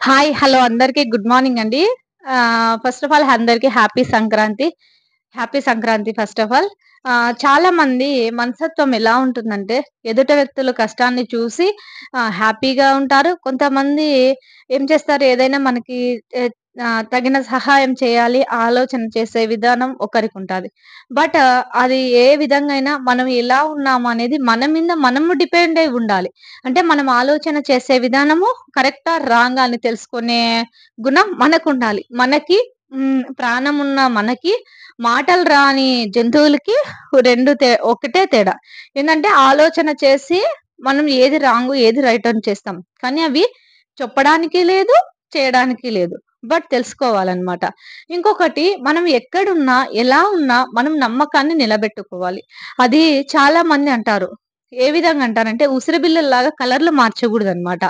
Hi. Hello అందరికి good morning అండి. First of all అందరికి happy Sankranti. Happy Sankranti first of all. చాలామంది మనస్తత్వం ఎలా ఉంటుందంటే, ఎదుట వ్యక్తుల కష్టాన్ని చూసి హ్యాపీగా ఉంటారు. కొంతమంది ఏం చేస్తారు, ఏదైనా మనకి ఎ తగిన సహాయం చేయాలి, ఆలోచన చేసే విధానం ఒకరికుంటాది. బట్ అది ఏ విధంగా అయినా మనం ఎలా ఉన్నాము అనేది మన మీద మనము డిపెండ్ అయి ఉండాలి. అంటే మనం ఆలోచన చేసే విధానము కరెక్టా? రాంగా? అని తెలుసుకునే గుణం మనకుండాలి. ప్రాణమున్న మనకి మాటలు రాని జంతువులకి 2 ఒకటే తేడా. ఏందంటే ఆలోచన చేసి మనం ఏది రాంగు, ఏది రైట్ అని చేస్తాం. కానీ అవి చెప్పడానికి లేదు, చేయడానికి లేదు. బట్ తెలుసుకోవాలనమాట. ఇంకొకటి మనం ఎక్కడున్నా, ఎలా ఉన్నా మనం నమ్మకాన్ని నిలబెట్టుకోవాలి. అది చాలా మంది అంటారు. ఏ విధంగా అంటారంటే ఉసిరిబిల్లల్లాగా కలర్‌లు మార్చగూడదనమాట.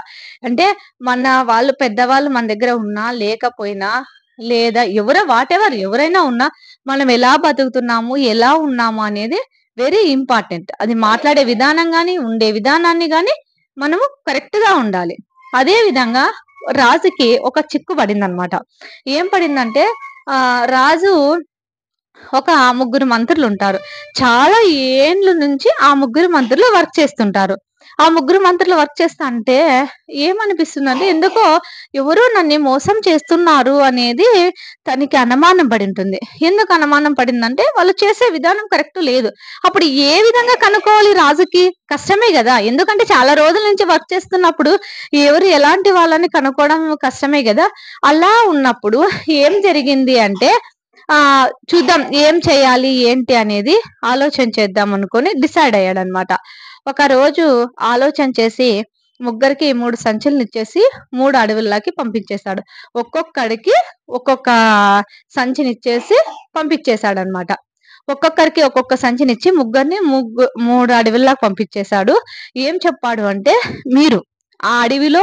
అంటే మన వాళ్ళు పెద్దవాళ్ళు మన దగ్గర ఉన్నా, లేకపోయినా లేదా వాటెవర్ ఎవరైనా ఉన్నా మనం ఎలా బతుకుతున్నాము, ఎలా ఉన్నాము అనేది వెరీ ఇంపార్టెంట్. అది మాట్లాడే విధానం గాని, ఉండే విధానాన్ని గాని మనము కరెక్ట్‌గా ఉండాలి. అదే విధంగా రాజుకి ఒక చిక్కు పడిందనమాట. ఏం పడిందంటే రాజు ఒక ముగ్గురు మంత్రులుంటారు. చాలా ఏండ్ల నుంచి ఆ ముగ్గురు మంత్రులు వర్క్ చేస్తుంటారు. ఆ ముగ్గురు మంత్రులు వర్క్ చేస్తా అంటే ఏమనిపిస్తుందంటే, ఎందుకో ఎవరో నన్ను మోసం చేస్తున్నారు అనేది తనకి అనుమానం పడింటుంది. ఎందుకు అనుమానం పడిందంటే, వాళ్ళు చేసే విధానం కరెక్ట్ లేదు. అప్పుడు ఏ విధంగా కనుక్కోవాలి రాజుకి? కష్టమే గదా! ఎందుకంటే చాలా రోజుల నుంచి వర్క్ చేస్తున్నప్పుడు ఎవరు ఎలాంటి వాళ్ళని కనుక్కోవడం కష్టమే గదా! అలా ఉన్నప్పుడు ఏం జరిగింది అంటే చూద్దాం ఏం చేయాలి, ఏంటి అనేది ఆలోచన చేద్దాం అనుకోని డిసైడ్ అయ్యాడన్నమాట. ఒకరోజు ఆలోచన చేసి ముగ్గురికి 3 సంచులనిచ్చేసి 3 అడవుల్లోకి పంపించేశాడు. ఒక్కొక్కడికి ఒక్కొక్క సంచినిచ్చేసి పంపించేశాడన్నమాట. ఒక్కొక్కరికి ఒక్కొక్క సంచినిచ్చి ముగ్గురిని 3 అడవుల్లోకి పంపించేశాడు. ఏం చెప్పాడు అంటే, మీరు ఆ అడవిలో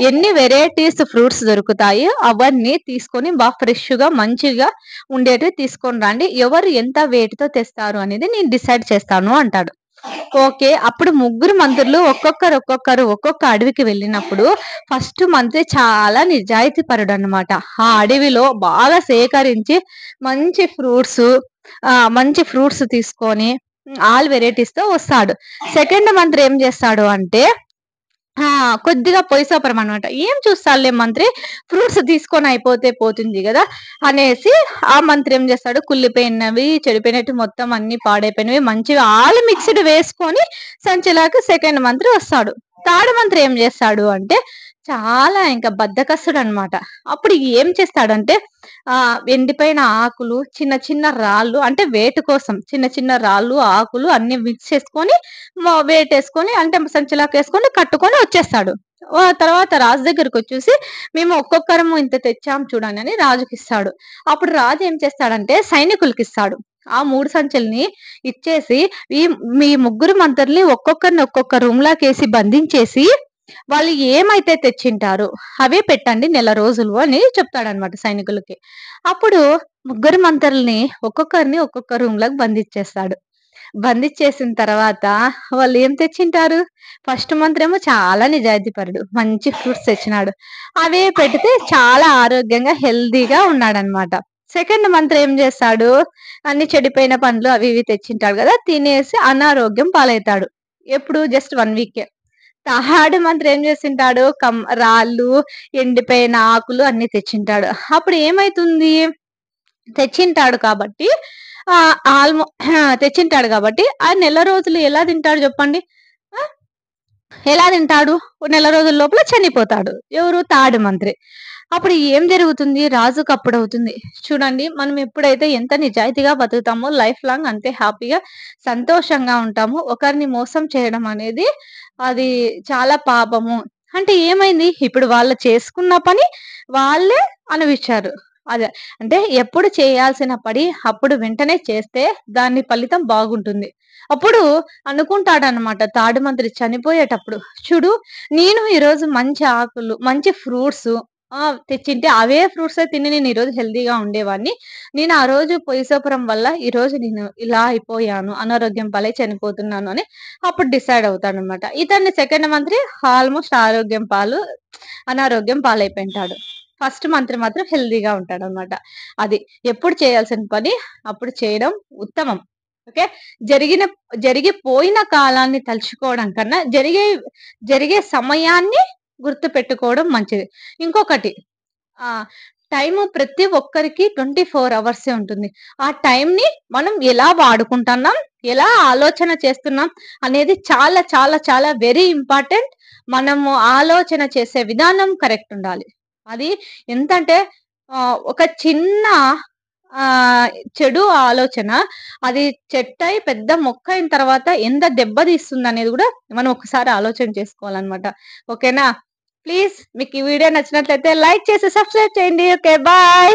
ఎన్ని వెరైటీస్ ఫ్రూట్స్ దొరుకుతాయో అవన్నీ తీసుకొని ఫ్రెష్‌గా మంచిగా ఉండేటివి తీసుకొని రండి. ఎవరు ఎంత వెయిట్‌తో తెస్తారు అనేది నేను డిసైడ్ చేస్తాను అంటాడు. ఓకే. అప్పుడు ముగ్గురు మంత్రులు ఒక్కొక్క అడవికి వెళ్ళినప్పుడు ఫస్ట్ మంత్రి చాలా నిజాయితీ పరుడన్నమాట. ఆ అడవిలో బాగా సేకరించి మంచి మంచి ఫ్రూట్స్ తీసుకొని ఆల్ వెరైటీస్‌తో వస్తాడు. సెకండ్ మంత్రి ఏం చేస్తాడు అంటే ఆ! కొద్దిగా పొయసోపరం అనమాట. ఏం చూస్తాడులే మంత్రి ఫ్రూట్స్ తీసుకొని అయిపోతే పోతుంది గదా! అనేసి ఆ మంత్రి ఏం చేస్తాడు, కుళ్ళిపోయినవి, చెడిపోయినటివి మొత్తం అన్నీ పాడైపోయినవి మంచిగా ఆల్ మిక్స్‌డ్ వేసుకొని సంచిలోకి సెకండ్ మంత్రి వస్తాడు. థర్డ్ మంత్రి ఏం చేస్తాడు అంటే చాలా ఇంకా బద్ధకస్తుడనమాట. అప్పుడు ఏం చేస్తాడంటే ఎండిపోయిన ఆకులు, చిన్న చిన్న రాళ్ళు అంటే వేటు కోసం చిన్న చిన్న రాళ్ళు, ఆకులు అన్నీ మిక్స్ చేసుకొని వేటేసుకొని అంటే సంచిలోకేసుకొని కట్టుకొని వచ్చేస్తాడు. తర్వాత రాజు దగ్గరకొచ్చేసి మేము ఒక్కొక్కరము ఇంత తెచ్చాం చూడండి అని రాజుకిస్తాడు. అప్పుడు రాజు ఏం చేస్తాడంటే సైనికులకిస్తాడు. ఆ 3 సంచుల్ని ఇచ్చేసి ఈ మీ ముగ్గురు మంత్రుల్ని ఒక్కొక్కరిని ఒక్కొక్క రూమ్‌లోకేసి బంధించేసి వాళ్ళు ఏమైతే తెచ్చింటారో అవే పెట్టండి నెల రోజులు అని చెప్తాడన్నమాట సైనికులకి. అప్పుడు ముగ్గురు మంత్రుల్ని ఒక్కొక్కరిని ఒక్కొక్క రూమ్‌లోకి బంధించేస్తాడు. బంధించేసిన తర్వాత వాళ్ళేం తెచ్చింటారు? ఫస్ట్ మంత్రేమో చాలా నిజాయితీపరుడు. మంచి ఫ్రూట్స్ తెచ్చినాడు. అవే పెడితే చాలా ఆరోగ్యంగా, హెల్తీగా ఉన్నాడనమాట. సెకండ్ మంత్రి ఏం చేస్తాడు? అన్ని చెడిపోయిన పండ్లు అవి ఇవి తెచ్చింటాడు గదా! తినేసి అనారోగ్యం పాలైతాడు. ఎప్పుడు జస్ట్ 1 వీకే. థర్డ్ మంత్రి ఏం చేసింటాడు? రాళ్ళు, ఎండిపోయిన ఆకులు అన్నీ తెచ్చింటాడు. అప్పుడు ఏమైతుంది? తెచ్చింటాడు కాబట్టి ఆహ్, ఆల్‌మో తెచ్చింటాడు కాబట్టి ఆ నెల రోజులు ఎలా తింటాడు జెప్పండి? ఆ! ఎలా తింటాడు? ఓ నెల రోజుల లోపల చనిపోతాడు. ఎవరు? తాడు మంత్రి. అప్పుడు ఏం జరుగుతుంది? రాజుకు అప్పుడవుతుంది. చూడండి మనం ఎప్పుడైతే ఎంత నిజాయితీగా బతుకుతామో లైఫ్ లాంగ్ అంతే హ్యాపీగా, సంతోషంగా ఉంటాము. ఒకరిని మోసం చేయడం అనేది అది చాలా పాపము. అంటే ఏమైంది? ఇప్పుడు వాళ్ళు చేసుకున్న పని వాళ్ళే అనుభవించారు. అదే. అంటే ఎప్పుడు చేయాల్సిన పని అప్పుడు వెంటనే చేస్తే దాని ఫలితం బాగుంటుంది. అప్పుడు అనుకుంటాడనమాట తాడు మంత్రి చనిపోయేటప్పుడు, చూడు నేను ఈరోజు మంచి ఆకులు, మంచి ఫ్రూట్సు తెచ్చింటే అవే ఫ్రూట్సే తిని నేను ఈరోజు హెల్తీగా ఉండేవాడిని. నేను ఆ రోజు పొయ్యిసోపురం వల్ల ఈరోజు నేను ఇలా అయిపోయాను. అనారోగ్యం పాలై చనిపోతున్నాను అని అప్పుడు డిసైడ్ అవుతాడనమాట. ఇతన్ని సెకండ్ మంత్రి ఆల్‌మోస్ట్ ఆరోగ్యం పాలు అనారోగ్యం పాలైపోయుంటాడు. ఫస్ట్ మంత్రి మాత్రం హెల్తీగా ఉంటాడనమాట. అది. ఎప్పుడు చేయాల్సిన పని అప్పుడు చేయడం ఉత్తమం. ఓకే. జరిగిన జరిగిపోయిన కాలాన్ని తలుచుకోవడం కన్నా జరిగే సమయాన్ని గుర్తుపెట్టుకోవడం మంచిది. ఇంకొకటి ఆహ్, టైము ప్రతి ఒక్కరికి 24 అవర్సే ఉంటుంది. ఆ టైంని మనం ఎలా వాడుకుంటున్నాం, ఎలా ఆలోచన చేస్తున్నాం అనేది చాలా చాలా చాలా వెరీ ఇంపార్టెంట్. మనము ఆలోచన చేసే విధానం కరెక్ట్ ఉండాలి. అది ఎంతంటే ఒక చిన్న ఆహ్, చెడు ఆలోచన అది చెట్టై పెద్ద మొక్కయిన తర్వాత ఎంత దెబ్బతీస్తుందనేది గూడా మనం ఒకసారి ఆలోచన చేసుకోవాలనమాట. ఓకేనా? ప్లీజ్ మీకు ఈ వీడియో నచ్చినట్లయితే లైక్ చేసి సబ్స్క్రైబ్ చేయండి. ఓకే. బాయ్.